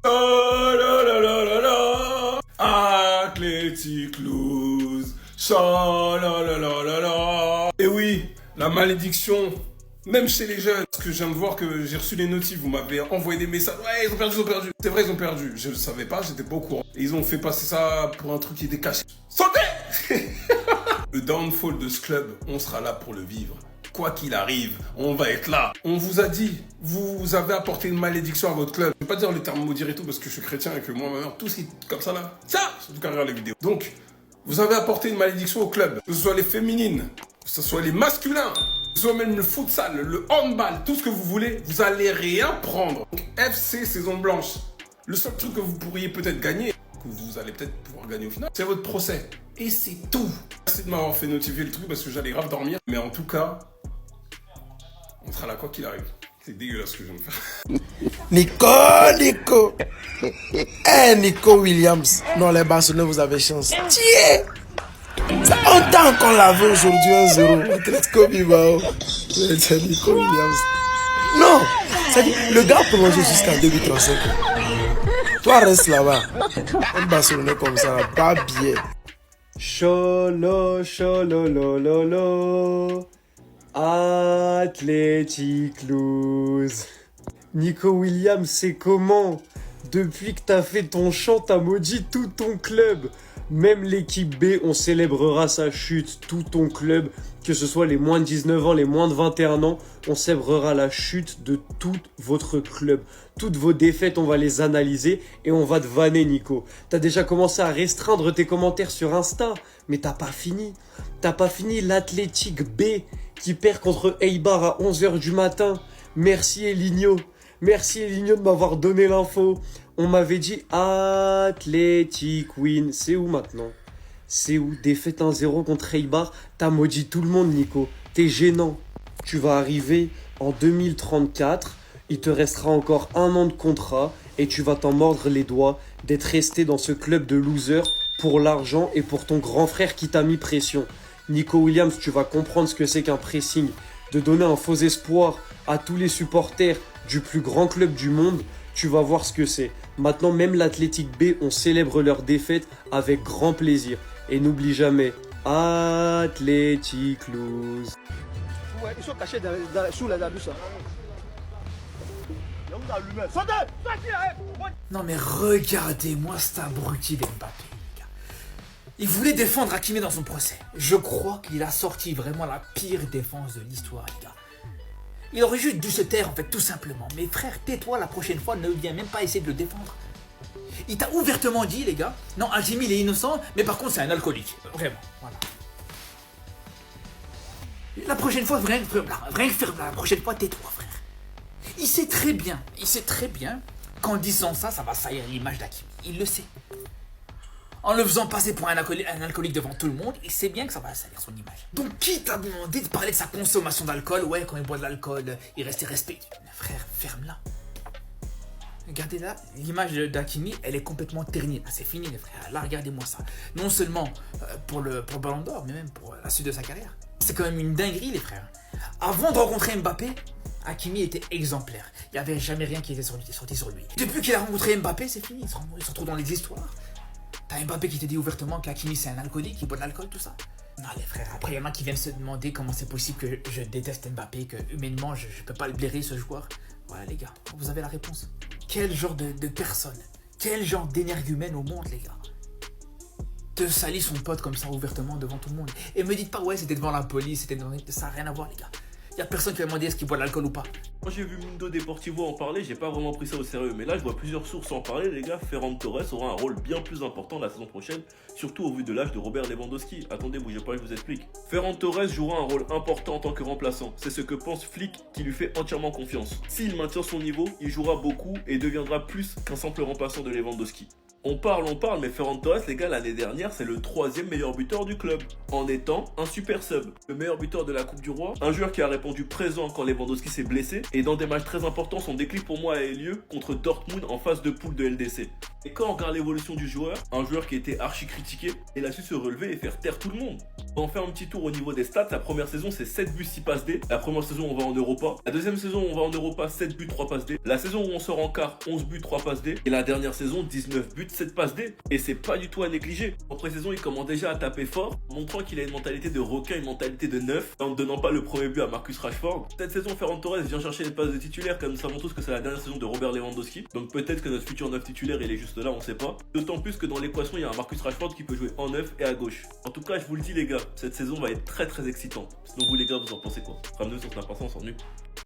Oh là là là là là. Athletic lose. Ça là là là là là. Et oui, la malédiction, même chez les jeunes. Parce que je viens de voir que j'ai reçu les notifs, vous m'avez envoyé des messages. Ouais, ils ont perdu, ils ont perdu. C'est vrai, ils ont perdu. Je ne le savais pas, j'étais pas au courant. Et ils ont fait passer ça pour un truc qui était caché. Santé. Le downfall de ce club, on sera là pour le vivre. Quoi qu'il arrive, on va être là. On vous a dit, vous avez apporté une malédiction à votre club. Je ne vais pas dire le terme maudire et tout parce que je suis chrétien et que moi, ma mère, tout ce qui est comme ça là, ça, surtout quand je regarde les vidéos. Donc, vous avez apporté une malédiction au club. Que ce soit les féminines, que ce soit les masculins, que ce soit même le futsal, le handball, tout ce que vous voulez, vous allez rien prendre. Donc, FC saison blanche, le seul truc que vous pourriez peut-être gagner, que vous allez peut-être pouvoir gagner au final, c'est votre procès. Et c'est tout. Merci de m'avoir fait notifier le truc parce que j'allais grave dormir. Mais en tout cas, on sera là quoi qu'il arrive. C'est dégueulasse ce que je viens de faire. Nico Nico Williams. Non, les Barcelonais, vous avez chance. Tiens, on t'a encore lavé aujourd'hui 1-0. Atletico Bilbao. C'est Nico Williams. Non, le gars peut manger jusqu'à 2035. Toi, reste là-bas. Un Barcelonais comme ça, pas bien. Cholo, cholo, lolo. Athletic lose. Nico Williams, c'est comment? Depuis que t'as fait ton chant, t'as maudit tout ton club. Même l'équipe B, on célébrera sa chute. Tout ton club, que ce soit les moins de 19 ans, les moins de 21 ans, on célébrera la chute de tout votre club. Toutes vos défaites, on va les analyser et on va te vanner, Nico. T'as déjà commencé à restreindre tes commentaires sur Insta, mais t'as pas fini. T'as pas fini l'Athletic B qui perd contre Eibar à 11h du matin. Merci Eligno. Merci Eligno de m'avoir donné l'info. On m'avait dit Athletic win. C'est où maintenant? C'est où? Défaite 1-0 contre Eibar. T'as maudit tout le monde, Nico. T'es gênant. Tu vas arriver en 2034. Il te restera encore 1 an de contrat. Et tu vas t'en mordre les doigts d'être resté dans ce club de losers pour l'argent et pour ton grand frère qui t'a mis pression. Nico Williams, tu vas comprendre ce que c'est qu'un pressing. De donner un faux espoir à tous les supporters du plus grand club du monde, tu vas voir ce que c'est. Maintenant, même l'Athletic B, on célèbre leur défaite avec grand plaisir. Et n'oublie jamais, Athletic lose. Ouais, ils sont cachés sous la douche. Non mais regardez-moi cet abruti d'Mbappé. Il voulait défendre Hakimi dans son procès. Je crois qu'il a sorti vraiment la pire défense de l'histoire, les gars. Il aurait juste dû se taire, en fait, tout simplement. Mais frère, tais-toi la prochaine fois, ne viens même pas essayer de le défendre. Il t'a ouvertement dit, les gars, non, Hakimi, il est innocent, mais par contre, c'est un alcoolique. Vraiment, voilà. La prochaine fois, rien que faire, la prochaine fois, tais-toi, frère. Il sait très bien qu'en disant ça, ça va salir l'image d'Hakimi. Il le sait. En le faisant passer pour un alcoolique devant tout le monde, il sait bien que ça va salir son image. Donc qui t'a demandé de parler de sa consommation d'alcool? Ouais, quand il boit de l'alcool, il reste irrespectueux. Frère, ferme-la. Regardez là, l'image d'Hakimi, elle est complètement ternie. Là, c'est fini les frères. Là, regardez-moi ça. Non seulement pour le Ballon d'Or, mais même pour la suite de sa carrière. C'est quand même une dinguerie les frères. Avant de rencontrer Mbappé, Hakimi était exemplaire. Il n'y avait jamais rien qui était sorti sur lui. Depuis qu'il a rencontré Mbappé, c'est fini. Il se retrouve dans les histoires. T'as Mbappé qui te dit ouvertement qu'Hakimi c'est un alcoolique, qui boit de l'alcool, tout ça. Non les frères, après il y en a qui viennent se demander comment c'est possible que je déteste Mbappé, que humainement je peux pas le blairer ce joueur. Voilà les gars, vous avez la réponse. Quel genre de personne, quel genre d'énergumène au monde les gars, te salit son pote comme ça ouvertement devant tout le monde. Et me dites pas ouais c'était devant la police, c'était devant... Ça n'a rien à voir les gars. Y a personne qui va demander est-ce qu'il boit de l'alcool ou pas. Quand j'ai vu Mundo Deportivo en parler, j'ai pas vraiment pris ça au sérieux. Mais là, je vois plusieurs sources en parler, les gars. Ferran Torres aura un rôle bien plus important la saison prochaine, surtout au vu de l'âge de Robert Lewandowski. Attendez, bougez pas, je vous explique. Ferran Torres jouera un rôle important en tant que remplaçant. C'est ce que pense Flick, qui lui fait entièrement confiance. S'il maintient son niveau, il jouera beaucoup et deviendra plus qu'un simple remplaçant de Lewandowski. On parle, mais Ferran Torres, les gars, l'année dernière, c'est le 3e meilleur buteur du club, en étant un super sub. Le meilleur buteur de la Coupe du Roi, un joueur qui a répondu présent quand Lewandowski s'est blessé, et dans des matchs très importants, son déclic pour moi a eu lieu contre Dortmund en phase de poule de LDC. Et quand on regarde l'évolution du joueur, un joueur qui était archi critiqué, il a su se relever et faire taire tout le monde. On fait un petit tour au niveau des stats. La première saison, c'est 7 buts, 6 passes D. La première saison, on va en Europa. La deuxième saison, on va en Europa, 7 buts, 3 passes D. La saison où on sort en quart, 11 buts, 3 passes D. Et la dernière saison, 19 buts, 7 passes D. Et c'est pas du tout à négliger. En pré-saison, il commence déjà à taper fort, montrant qu'il a une mentalité de requin, une mentalité de neuf, en ne donnant pas le premier but à Marcus Rashford. Cette saison, Ferran Torres vient chercher les passes de titulaire, car nous savons tous que c'est la dernière saison de Robert Lewandowski. Donc peut-être que notre futur neuf titulaire, il est juste là, on sait pas. D'autant plus que dans l'équation, il y a un Marcus Rashford qui peut jouer en neuf et à gauche. En tout cas, je vous le dis les gars, cette saison va être très excitante. Sinon vous les gars, vous en pensez quoi? Ramenez sur Snap, on s'ennuie.